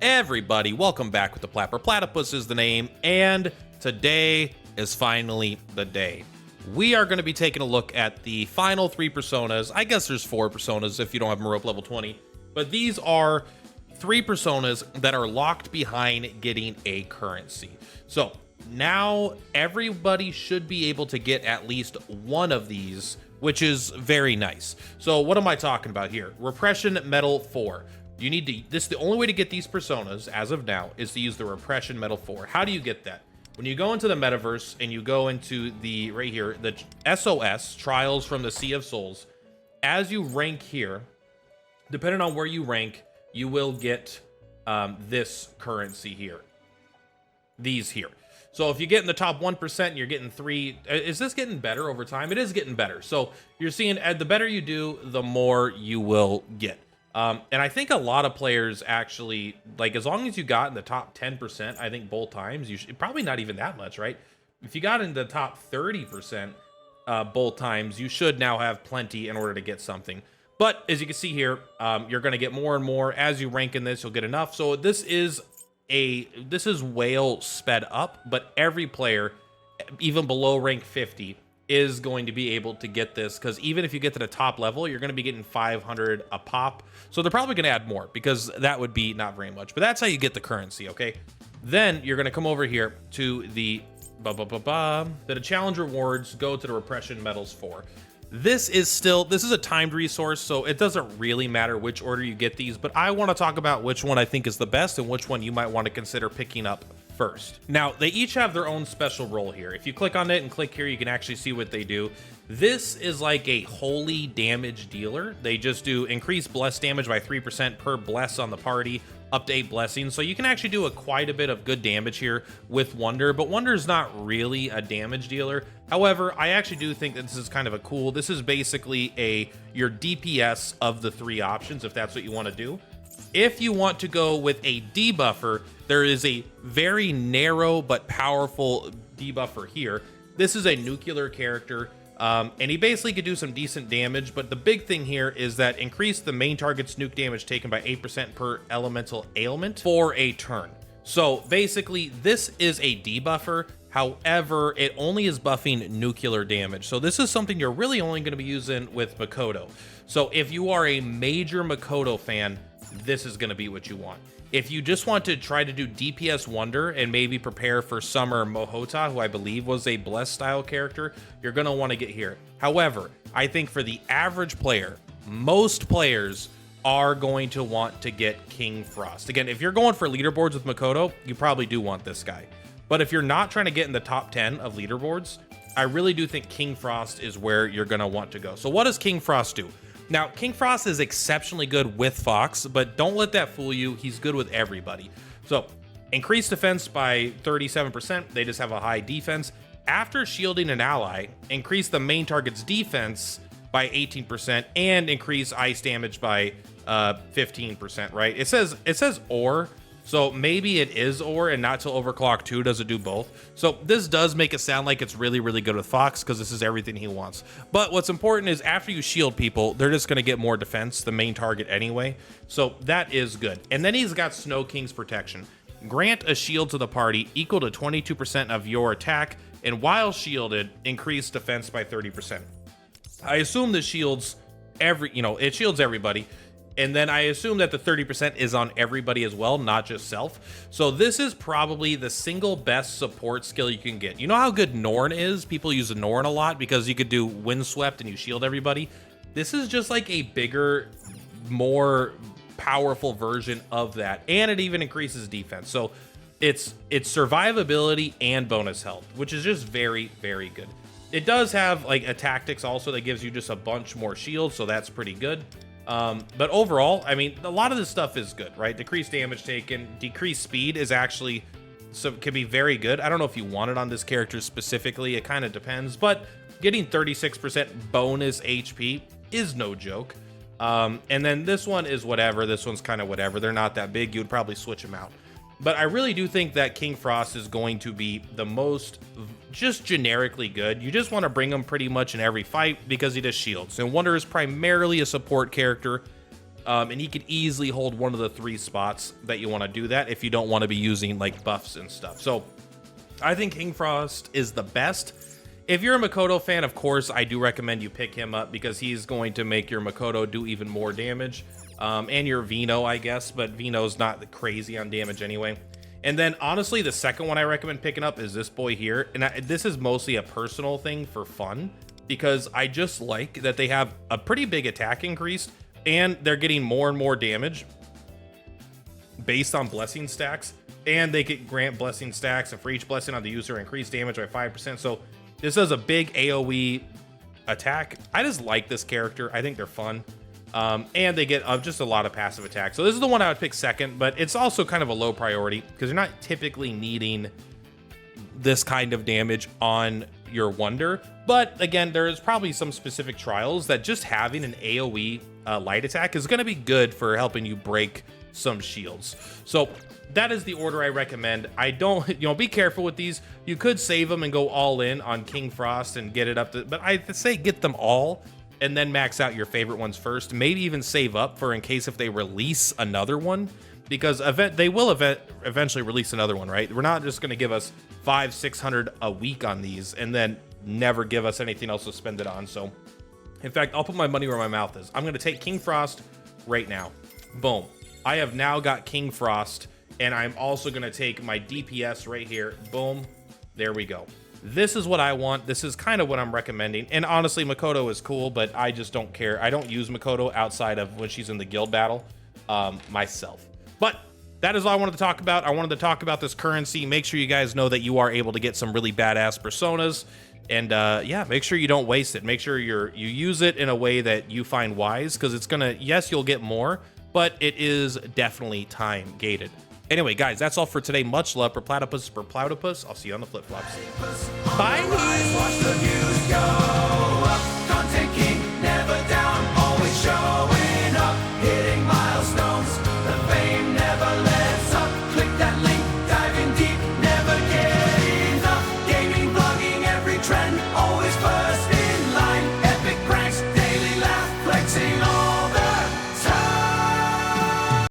Everybody, welcome back with the Plapper. Platypus is the name, and today is finally the day. We are going to be taking a look at the final 3 personas. I guess there's 4 personas if you don't have Merope level 20, but these are 3 personas that are locked behind getting a currency. So now everybody should be able to get at least one of these, which is very nice. So what am I talking about here? Repression Metal 4. You need to, this is the only way to get these personas as of now is to use the Repression Metal 4. How do you get that? When you go into the metaverse and you go into the, right here, the SOS, Trials from the Sea of Souls, as you rank here, depending on where you rank, you will get this currency here. These here. So if you get in the top 1%, you're getting 3. Is this getting better over time? It is getting better. So you're seeing the better you do, the more you will get. And I think a lot of players actually, like, as long as you got in the top 10%, I think both times, you should, probably not even that much, right? If you got in the top 30% both times, you should now have plenty in order to get something. But as you can see here, you're going to get more and more as you rank in this. You'll get enough. So this is whale sped up, but every player, even below rank 50, is going to be able to get this, because even if you get to the top level, you're going to be getting 500 a pop. So they're probably going to add more, because that would be not very much. But that's how you get the currency, okay? Then you're going to come over here to the challenge rewards, go to the Repression Metals 4. This is a timed resource, so it doesn't really matter which order you get these, but I want to talk about which one I think is the best and which one you might want to consider picking up first. Now, they each have their own special role here. If you click on it and click here, you can actually see what they do. This is like a holy damage dealer. They just do increase bless damage by 3% per bless on the party, up to 8 blessings. So you can actually do quite a bit of good damage here with Wonder, but Wonder is not really a damage dealer. However, I actually do think that this is kind of a cool, this is basically your DPS of the 3 options, if that's what you want to do. If you want to go with a debuffer, there is a very narrow but powerful debuffer here. This is a nuclear character, and he basically could do some decent damage, but the big thing here is that increase the main target's nuke damage taken by 8% per elemental ailment for a turn. So basically, this is a debuffer. However, it only is buffing nuclear damage. So this is something you're really only going to be using with Makoto. So if you are a major Makoto fan, this is going to be what you want. If you just want to try to do DPS Wonder and maybe prepare for Summer Mohota, who I believe was a Bless style character, you're going to want to get here. However, I think for the average player, most players are going to want to get King Frost. Again, if you're going for leaderboards with Makoto, you probably do want this guy. But if you're not trying to get in the top 10 of leaderboards, I really do think King Frost is where you're going to want to go. So what does King Frost do? Now, King Frost is exceptionally good with Fox, but don't let that fool you. He's good with everybody. So, increase defense by 37%. They just have a high defense. After shielding an ally, increase the main target's defense by 18% and increase ice damage by 15%, right? It says or, so maybe it is or, and not till Overclock 2 does it do both. So this does make it sound like it's really, really good with Fox, because this is everything he wants. But what's important is after you shield people, they're just going to get more defense, the main target anyway. So that is good. And then he's got Snow King's protection. Grant a shield to the party equal to 22% of your attack, and while shielded, increase defense by 30%. I assume this shields it shields everybody. And then I assume that the 30% is on everybody as well, not just self. So this is probably the single best support skill you can get. You know how good Norn is? People use Norn a lot because you could do Windswept and you shield everybody. This is just like a bigger, more powerful version of that. And it even increases defense. So it's survivability and bonus health, which is just very, very good. It does have like a tactics also that gives you just a bunch more shields. So that's pretty good. But overall, I mean, a lot of this stuff is good, right? Decreased damage taken, decreased speed is actually, can be very good. I don't know if you want it on this character specifically. It kind of depends, but getting 36% bonus HP is no joke. And then this one is whatever. This one's kind of whatever. They're not that big. You would probably switch them out. But I really do think that King Frost is going to be the most just generically good. You just want to bring him pretty much in every fight because he does shields. And Wonder is primarily a support character. And he could easily hold one of the 3 spots that you want to do that if you don't want to be using like buffs and stuff. So I think King Frost is the best. If you're a Makoto fan, of course, I do recommend you pick him up because he's going to make your Makoto do even more damage. And your Vino, I guess, but Vino's not crazy on damage anyway. And then, honestly, the second one I recommend picking up is this boy here. And this is mostly a personal thing for fun because I just like that they have a pretty big attack increase and they're getting more and more damage based on blessing stacks. And they can grant blessing stacks, and for each blessing on the user, increase damage by 5%. So this does a big AoE attack. I just like this character. I think they're fun. And they get just a lot of passive attacks. So this is the one I would pick second, but it's also kind of a low priority because you're not typically needing this kind of damage on your Wonder. But again, there's probably some specific trials that just having an AoE light attack is going to be good for helping you break some shields. So that is the order I recommend. I don't, be careful with these. You could save them and go all in on King Frost and get it up to, but I say get them all and then max out your favorite ones first. Maybe even save up for in case if they release another one, because they will eventually release another one, right? We're not just going to give us 500-600 a week on these and then never give us anything else to spend it on. So in fact, I'll put my money where my mouth is. I'm going to take King Frost right now. Boom. I have now got King Frost, and I'm also going to take my DPS right here. Boom. There we go. This is what I want. This is kind of what I'm recommending. And honestly, Makoto is cool, but I just don't care. I don't use Makoto outside of when she's in the guild battle myself. But that is all I wanted to talk about. I wanted to talk about this currency. Make sure you guys know that you are able to get some really badass personas. And yeah, make sure you don't waste it. Make sure you use it in a way that you find wise, because it's going to, yes, you'll get more, but it is definitely time gated. Anyway, guys, that's all for today. Much love for Platypus, for Platypus. I'll see you on the flip-flops. Bye!